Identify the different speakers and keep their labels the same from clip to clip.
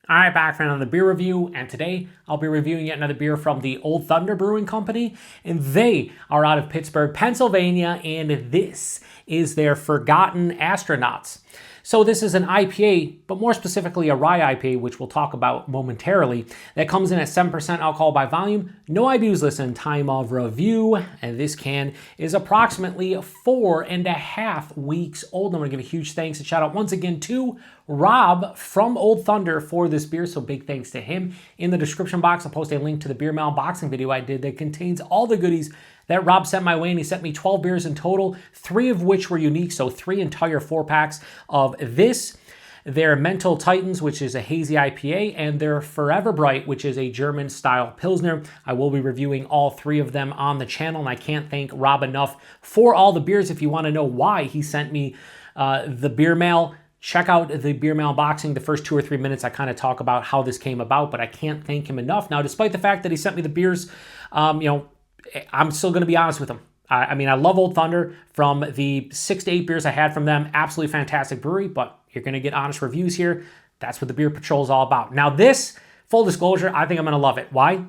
Speaker 1: All right, back for another beer review, and today I'll be reviewing yet another beer from the Old Thunder Brewing Company, and they are out of Pittsburgh, Pennsylvania, and this is their Forgotten Astronauts. So this is an IPA, but more specifically a Rye IPA, which we'll talk about momentarily, that comes in at 7% alcohol by volume, no IBUs listed, time of review, and this can is approximately 4.5 weeks old. I'm going to give a huge thanks and shout out once again to Rob from Old Thunder for this beer, so big thanks to him. In the description box, I'll post a link to the beer mail unboxing video I did that contains all the goodies that Rob sent my way, and he sent me 12 beers in total, 3 of which were unique, so 3 entire 4-packs of this, their Mental Titans, which is a hazy IPA, and their Forever Bright, which is a German-style Pilsner. I will be reviewing all 3 of them on the channel, and I can't thank Rob enough for all the beers. If you want to know why he sent me the beer mail, check out the beer mail unboxing. The first 2 or 3 minutes, I kind of talk about how this came about, but I can't thank him enough. Now, despite the fact that he sent me the beers, I'm still going to be honest with him. I mean, I love Old Thunder. From the 6 to 8 beers I had from them, absolutely fantastic brewery, but you're going to get honest reviews here. That's what the Beer PaTroll is all about. Now this, full disclosure, I think I'm going to love it. Why?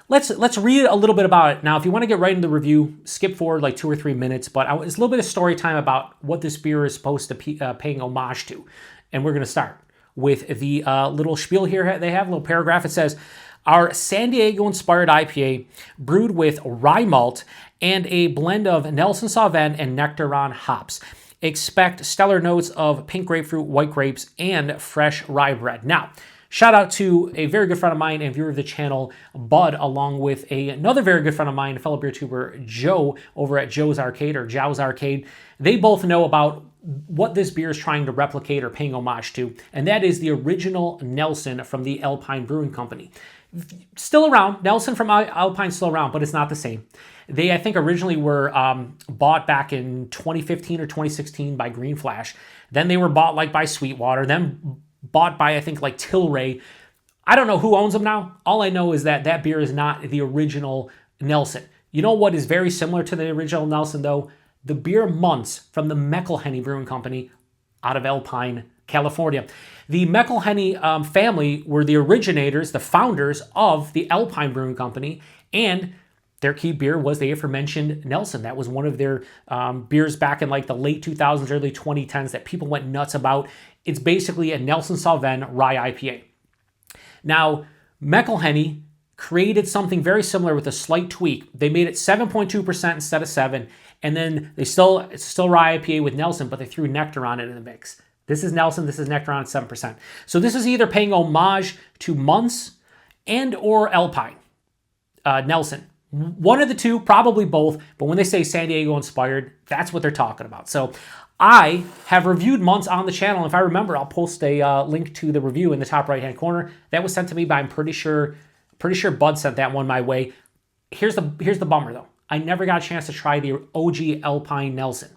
Speaker 1: Let's read a little bit about it. Now, if you want to get right into the review, skip forward like 2 or 3 minutes, but it's a little bit of story time about what this beer is supposed to be paying homage to. And we're going to start with the little spiel here they have, a little paragraph. It says, our San Diego-inspired IPA, brewed with rye malt and a blend of Nelson Sauvin and Nectaron hops. Expect stellar notes of pink grapefruit, white grapes, and fresh rye bread. Now, shout out to a very good friend of mine and viewer of the channel, Bud, along with another very good friend of mine, fellow beer tuber, Joe, over at Joe's Arcade or Jow's Arcade. They both know about what this beer is trying to replicate or paying homage to, and that is the original Nelson from the Alpine Brewing Company. Still around, Nelson from Alpine still around, but it's not the same. They, I think, originally were bought back in 2015 or 2016 by Green Flash. Then they were bought like by Sweetwater, then bought by, I think, like Tilray. I don't know who owns them now. All I know is that that beer is not the original Nelson. You know what is very similar to the original Nelson, though? The beer Muntz from the Mcilhenney Brewing Company out of Alpine, California. The Mcilhenney family were the originators, the founders of the Alpine Brewing Company, and their key beer was the aforementioned Nelson. That was one of their beers back in like the late 2000s, early 2010s that people went nuts about. It's basically a Nelson Sauvin Rye IPA. Now, Mcilhenney created something very similar with a slight tweak. They made it 7.2% instead of 7, and then it's still Rye IPA with Nelson, but they threw Nectaron in the mix. This is Nelson, this is Nectaron at 7%. So this is either paying homage to Muntz and or Alpine, Nelson. One of the two, probably both, but when they say San Diego inspired, that's what they're talking about. So I have reviewed Muntz on the channel. If I remember, I'll post a link to the review in the top right-hand corner. That was sent to me by, I'm pretty sure Bud sent that one my way. Here's the bummer though. I never got a chance to try the OG Alpine Nelson.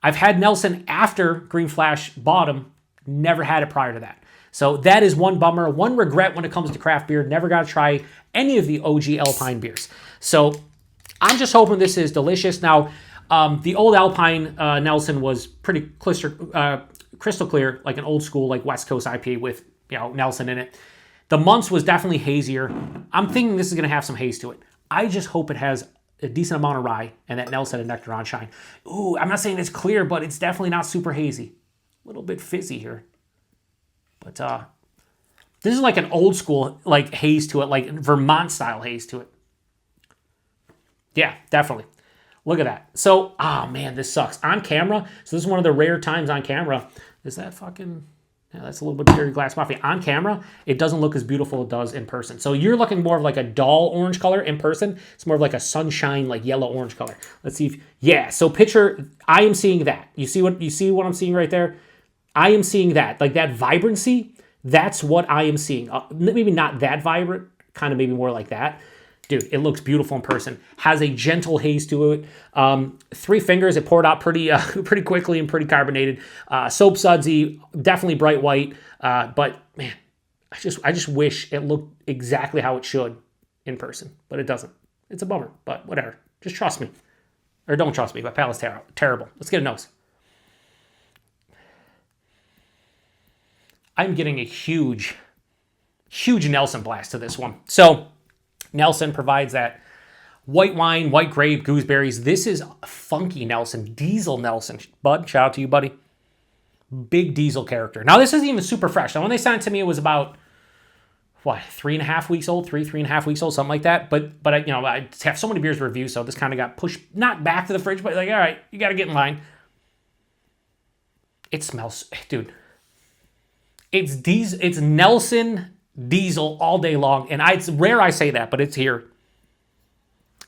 Speaker 1: I've had Nelson after Green Flash bought him, never had it prior to that. So that is one bummer, one regret when it comes to craft beer. Never got to try any of the OG Alpine beers. So I'm just hoping this is delicious. Now, the old Alpine Nelson was pretty crystal clear, like an old school, like West Coast IPA with Nelson in it. The Muntz was definitely hazier. I'm thinking this is going to have some haze to it. I just hope it has a decent amount of rye and that Nelson and Nectaron shine. Ooh, I'm not saying it's clear, but it's definitely not super hazy. A little bit fizzy here. But this is like an old school like haze to it, like Vermont style haze to it. Yeah, definitely. Look at that. So, oh man, this sucks. On camera, so this is one of the rare times on camera. Is that fucking... Yeah, that's a little bit of Cherry Glass Mafia. On camera, it doesn't look as beautiful as it does in person. So you're looking more of like a dull orange color in person. It's more of like a sunshine, like yellow-orange color. Let's see if... Yeah, so picture... I am seeing that. You see what I'm seeing right there? I am seeing that. Like that vibrancy, that's what I am seeing. Maybe not that vibrant, kind of maybe more like that. Dude, it looks beautiful in person. Has a gentle haze to it. 3 fingers, it poured out pretty quickly and pretty carbonated. Soap sudsy, definitely bright white. But man, I just wish it looked exactly how it should in person, but it doesn't. It's a bummer, but whatever. Just trust me, or don't trust me. But palate's terrible. Let's get a nose. I'm getting a huge Huge Nelson blast to this one. So Nelson provides that white wine, white grape, gooseberries. This is funky Nelson, diesel Nelson. Bud, shout out to you, buddy. Big diesel character. Now, this isn't even super fresh. Now, when they sent it to me, it was about, what, 3.5 weeks old? 3.5 weeks old, something like that. But I, you know, I have so many beers to review, so this kind of got pushed, not back to the fridge, but like, all right, you got to get in line. It smells, dude. It's Nelson diesel all day long. And it's rare I say that, but it's here.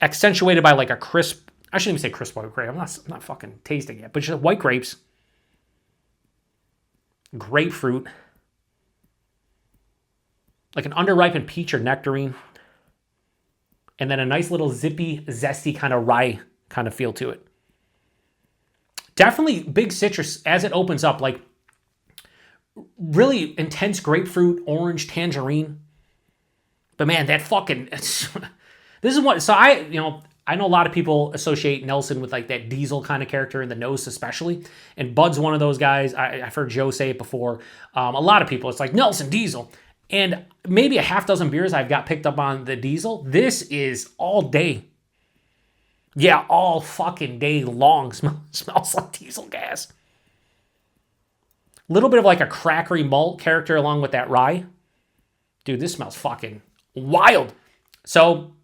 Speaker 1: Accentuated by like a crisp, I shouldn't even say crisp white grape. I'm not fucking tasting it, but just white grapes. Grapefruit, like an underripened peach or nectarine, and then a nice little zippy, zesty kind of rye kind of feel to it. Definitely big citrus as it opens up, like really intense grapefruit, orange, tangerine. But man, that fucking, this is what, so I know a lot of people associate Nelson with like that diesel kind of character in the nose especially. And Bud's one of those guys. I've heard Joe say it before. A lot of people, it's like Nelson diesel. And maybe a half dozen beers I've got picked up on the diesel. This is all day. Yeah, all fucking day long smells like diesel gas. A little bit of like a crackery malt character along with that rye. Dude, this smells fucking wild. So,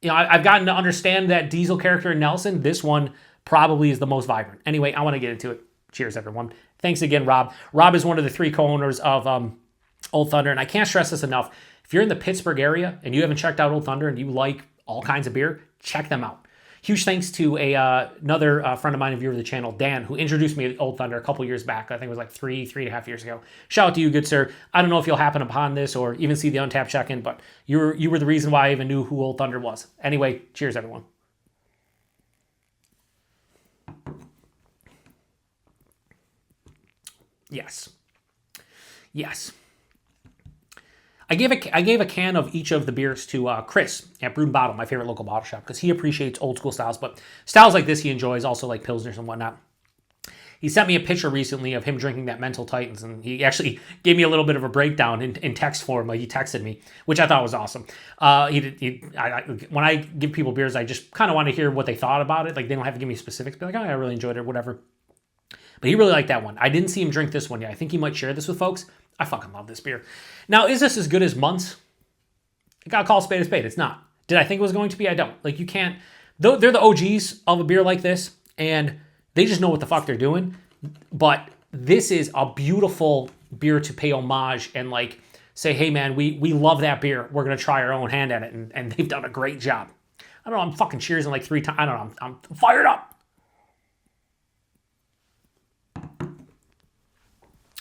Speaker 1: you know, I've gotten to understand that diesel character in Nelson. This one probably is the most vibrant. Anyway, I want to get into it. Cheers, everyone. Thanks again, Rob. Rob is one of the 3 co-owners of Old Thunder, and I can't stress this enough. If you're in the Pittsburgh area and you haven't checked out Old Thunder and you like all kinds of beer, check them out. Huge thanks to another friend of mine and viewer of the channel, Dan, who introduced me to Old Thunder a couple years back. I think it was like 3.5 years ago. Shout out to you, good sir. I don't know if you'll happen upon this or even see the Untapped check-in, but you were the reason why I even knew who Old Thunder was. Anyway, cheers, everyone. Yes. I gave a can of each of the beers to Chris at Brewed Bottle, my favorite local bottle shop, because he appreciates old school styles, but styles like this he enjoys, also like Pilsners and whatnot. He sent me a picture recently of him drinking that Mental Titans, and he actually gave me a little bit of a breakdown in text form. Like he texted me, which I thought was awesome. When I give people beers, I just kind of want to hear what they thought about it. Like they don't have to give me specifics, be like, oh, I really enjoyed it or whatever. But he really liked that one. I didn't see him drink this one yet. I think he might share this with folks. I fucking love this beer. Now, is this as good as Muntz? I gotta call a spade a spade. It's not. Did I think it was going to be? I don't. Like, you can't. They're the OGs of a beer like this, and they just know what the fuck they're doing. But this is a beautiful beer to pay homage and, like, say, hey, man, we love that beer. We're going to try our own hand at it, and they've done a great job. I don't know. I'm fucking cheersing like 3 times. I don't know. I'm fired up.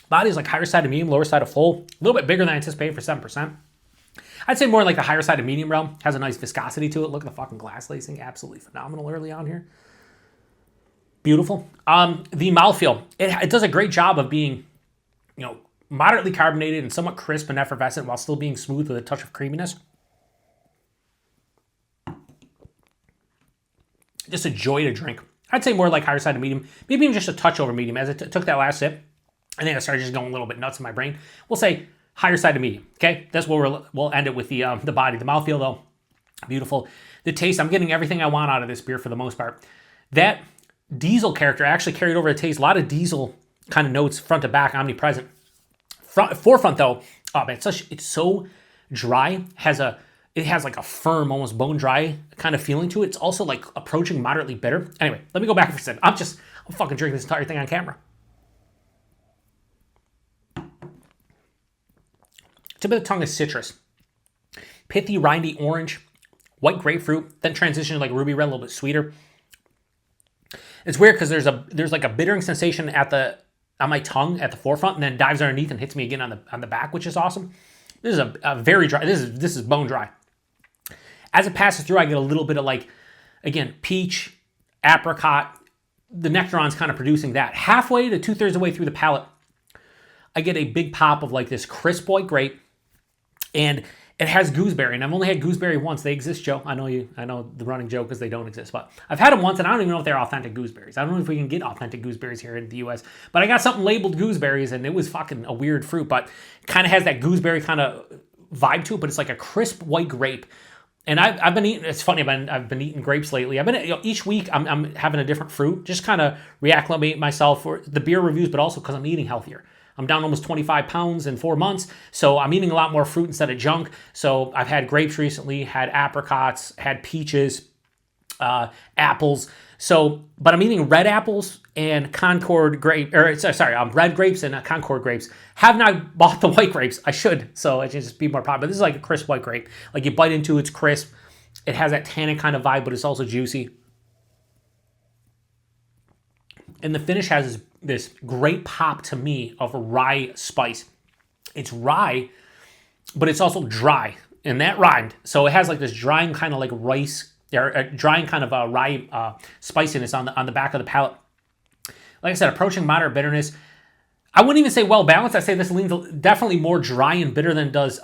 Speaker 1: Body is like higher side of medium, lower side of full. A little bit bigger than I anticipated for 7%. I'd say more like the higher side of medium realm. Has a nice viscosity to it. Look at the fucking glass lacing. Absolutely phenomenal early on here. Beautiful. The mouthfeel. It does a great job of being, you know, moderately carbonated and somewhat crisp and effervescent while still being smooth with a touch of creaminess. Just a joy to drink. I'd say more like higher side of medium. Maybe even just a touch over medium. As I took that last sip, I think I started just going a little bit nuts in my brain. We'll say higher side of medium, okay? That's where we'll end it with the body. The mouthfeel, though, beautiful. The taste, I'm getting everything I want out of this beer for the most part. That diesel character actually carried over the taste. A lot of diesel kind of notes, front to back, omnipresent. Forefront, though, oh man, it's so dry. It has like a firm, almost bone dry kind of feeling to it. It's also like approaching moderately bitter. Anyway, let me go back for a second. I'm fucking drinking this entire thing on camera. Tip of the tongue is citrus. Pithy, rindy orange, white grapefruit, then transition to like ruby red, a little bit sweeter. It's weird because there's like a bittering sensation on my tongue at the forefront, and then dives underneath and hits me again on the back, which is awesome. This is a very dry. This is bone dry. As it passes through, I get a little bit of like, again, peach, apricot. The Nectaron's kind of producing that. Halfway to 2/3 of the way through the palate, I get a big pop of like this crisp white grape, and it has gooseberry. And I've only had gooseberry once. They exist, Joe. I know the running joke is they don't exist, but I've had them once, and I don't even know if they're authentic gooseberries. I don't know if we can get authentic gooseberries here in the U.S., but I got something labeled gooseberries, and it was fucking a weird fruit, but it kind of has that gooseberry kind of vibe to it, but it's like a crisp white grape. And I've been eating. It's funny. I've been eating grapes lately. I've been each week. I'm having a different fruit. Just kind of reacclimate myself for the beer reviews, but also because I'm eating healthier. I'm down almost 25 pounds in 4 months, so I'm eating a lot more fruit instead of junk. So I've had grapes recently, had apricots, had peaches, apples. So, but I'm eating red apples and Concord grape, red grapes and Concord grapes. Have not bought the white grapes. I should, so it should just be more popular. But this is like a crisp white grape. Like you bite into, it's crisp. It has that tannic kind of vibe, but it's also juicy. And the finish has this great pop to me of rye spice. It's rye, but it's also dry, and that rhymed. So it has like this drying kind of like rice, or a drying kind of rye spiciness on the back of the palate. Like I said, approaching moderate bitterness. I wouldn't even say well balanced. I say this leans definitely more dry and bitter than it does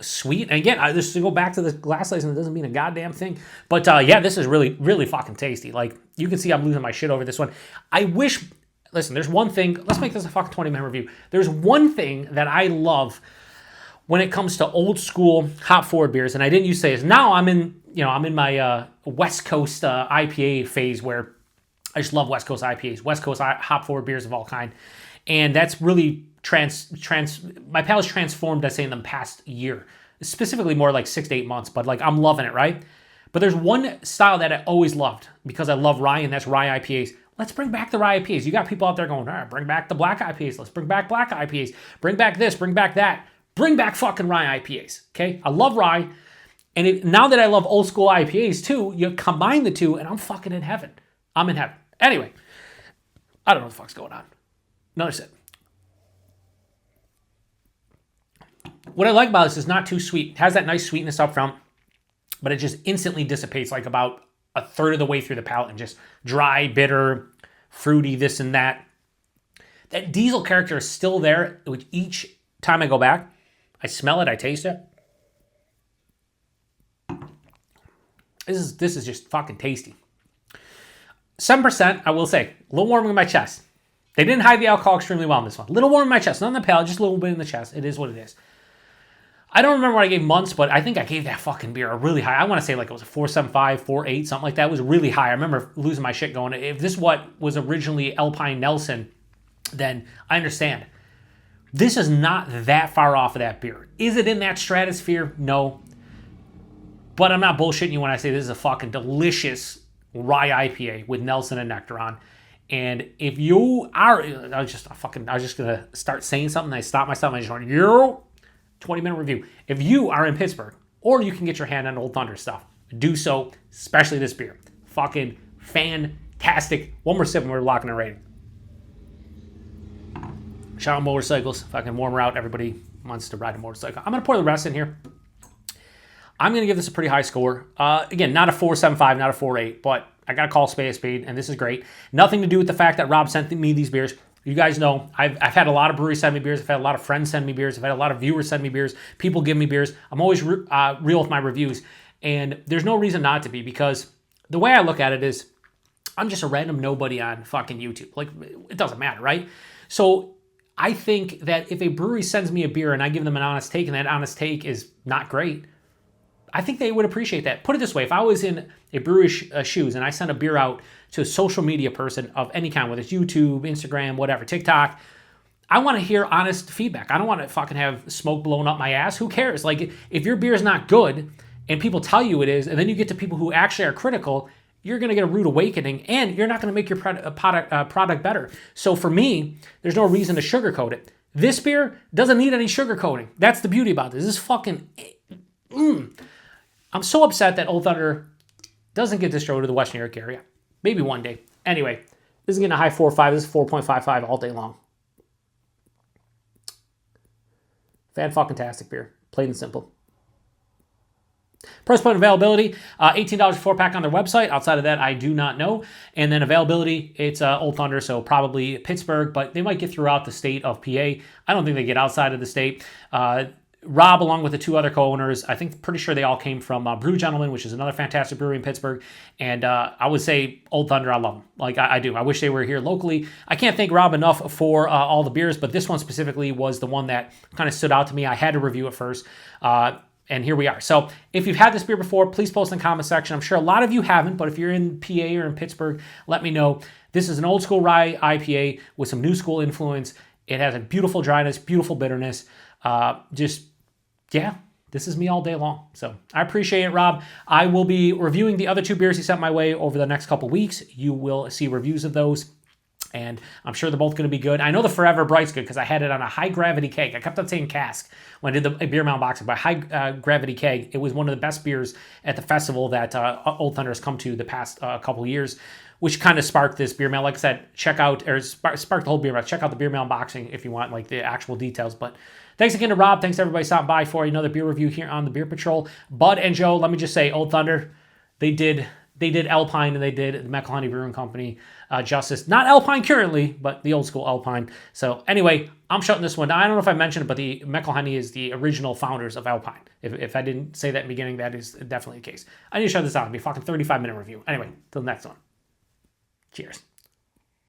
Speaker 1: sweet. And again, just to go back to the glass size, and it doesn't mean a goddamn thing. But yeah, this is really, really fucking tasty. Like you can see, I'm losing my shit over this one. I wish. Listen, there's one thing. Let's make this a fucking 20-minute review. There's one thing that I love when it comes to old school hop forward beers, and I didn't used to say this. Now I'm in my West Coast IPA phase where I just love West Coast IPAs, West Coast hop forward beers of all kind. And that's really my palate's transformed, I say, in the past year. Specifically more like 6 to 8 months, but like I'm loving it, right? But there's one style that I always loved because I love rye, and that's rye IPAs. Let's bring back the rye IPAs. You got people out there going, all right, bring back the black IPAs. Let's bring back black IPAs. Bring back this, bring back that. Bring back fucking rye IPAs, okay? I love rye. And now that I love old school IPAs too, you combine the two and I'm fucking in heaven. I'm in heaven. Anyway, I don't know what the fuck's going on. Another sip. What I like about this is not too sweet. It has that nice sweetness up front, but it just instantly dissipates like about a third of the way through the palate and just dry, bitter, fruity, this and that. That diesel character is still there, which each time I go back, I smell it, I taste it. This is just fucking tasty. 7%, I will say, a little warm in my chest. They didn't hide the alcohol extremely well in this one. A little warm in my chest, not in the palate, just a little bit in the chest. It is what it is. I don't remember what I gave Muntz, but I think I gave that fucking beer a really high. I want to say like it was a 4.75, 4.8, something like that. It was really high. I remember losing my shit going, if this what was originally Alpine Nelson, then I understand. This is not that far off of that beer. Is it in that stratosphere? No. But I'm not bullshitting you when I say this is a fucking delicious Rye IPA with Nelson and Nectaron. And if you are, I was just going to start saying something. I stopped myself and I just went, 20-minute review. If you are in Pittsburgh, or you can get your hand on Old Thunder stuff, do so, especially this beer. Fucking fantastic. One more sip and we're locking a rating. Shout out motorcycles. Fucking warm her out. Everybody wants to ride a motorcycle. I'm going to pour the rest in here. I'm going to give this a pretty high score. Again, not a 4.75, not a 4.8, but I got to call spade a spade, and this is great. Nothing to do with the fact that Rob sent me these beers. You guys know I've had a lot of breweries send me beers. I've had a lot of friends send me beers. I've had a lot of viewers send me beers. People give me beers. I'm always real with my reviews, and there's no reason not to be, because the way I look at it is I'm just a random nobody on fucking YouTube. Like, it doesn't matter, right? So I think that if a brewery sends me a beer and I give them an honest take, and that honest take is not great, I think they would appreciate that. Put it this way, if I was in a brewery's shoes and I sent a beer out to a social media person of any kind, whether it's YouTube, Instagram, whatever, TikTok, I want to hear honest feedback. I don't want to fucking have smoke blown up my ass. Who cares? Like, if your beer is not good and people tell you it is, and then you get to people who actually are critical, you're going to get a rude awakening, and you're not going to make your product better. So for me, there's no reason to sugarcoat it. This beer doesn't need any sugarcoating. That's the beauty about this. This is fucking... I'm so upset that Old Thunder doesn't get distro to the West New York area. Maybe one day. Anyway, this is getting a high 4.5. This is 4.55 all day long. Fan-fucking-tastic beer. Plain and simple. Price point availability, $18 a 4-pack on their website. Outside of that, I do not know. And then availability, it's Old Thunder, so probably Pittsburgh, but they might get throughout the state of PA. I don't think they get outside of the state. Rob, along with the two other co-owners, I think pretty sure they all came from Brew Gentleman, which is another fantastic brewery in Pittsburgh. And I would say Old Thunder, I love them. Like, I do. I wish they were here locally. I can't thank Rob enough for all the beers, but this one specifically was the one that kind of stood out to me. I had to review it first. And here we are. So if you've had this beer before, please post in the comment section. I'm sure a lot of you haven't, but if you're in PA or in Pittsburgh, let me know. This is an old school rye IPA with some new school influence. It has a beautiful dryness, beautiful bitterness. Yeah, this is me all day long. So I appreciate it, Rob. I will be reviewing the other two beers he sent my way over the next couple weeks. You will see reviews of those, and I'm sure they're both going to be good. I know the Forever Bright's good because I had it on a high-gravity keg. I kept on saying cask when I did the beer mound boxing, but high-gravity keg. It was one of the best beers at the festival that Old Thunder has come to the past couple of years, which kind of sparked this beer mail. Like I said, check out, or sparked the whole beer mail. Check out the beer mail unboxing if you want like the actual details. But thanks again to Rob. Thanks to everybody stopping by for another beer review here on the Beer Patrol. Bud and Joe, let me just say, Old Thunder, they did Alpine and they did the Mcilhenney Brewing Company justice. Not Alpine currently, but the old school Alpine. So anyway, I'm shutting this one down. I don't know if I mentioned it, but the Mcilhenney is the original founders of Alpine. If I didn't say that in the beginning, that is definitely the case. I need to shut this down. It'll be a fucking 35-minute review. Anyway, till the next one. Cheers.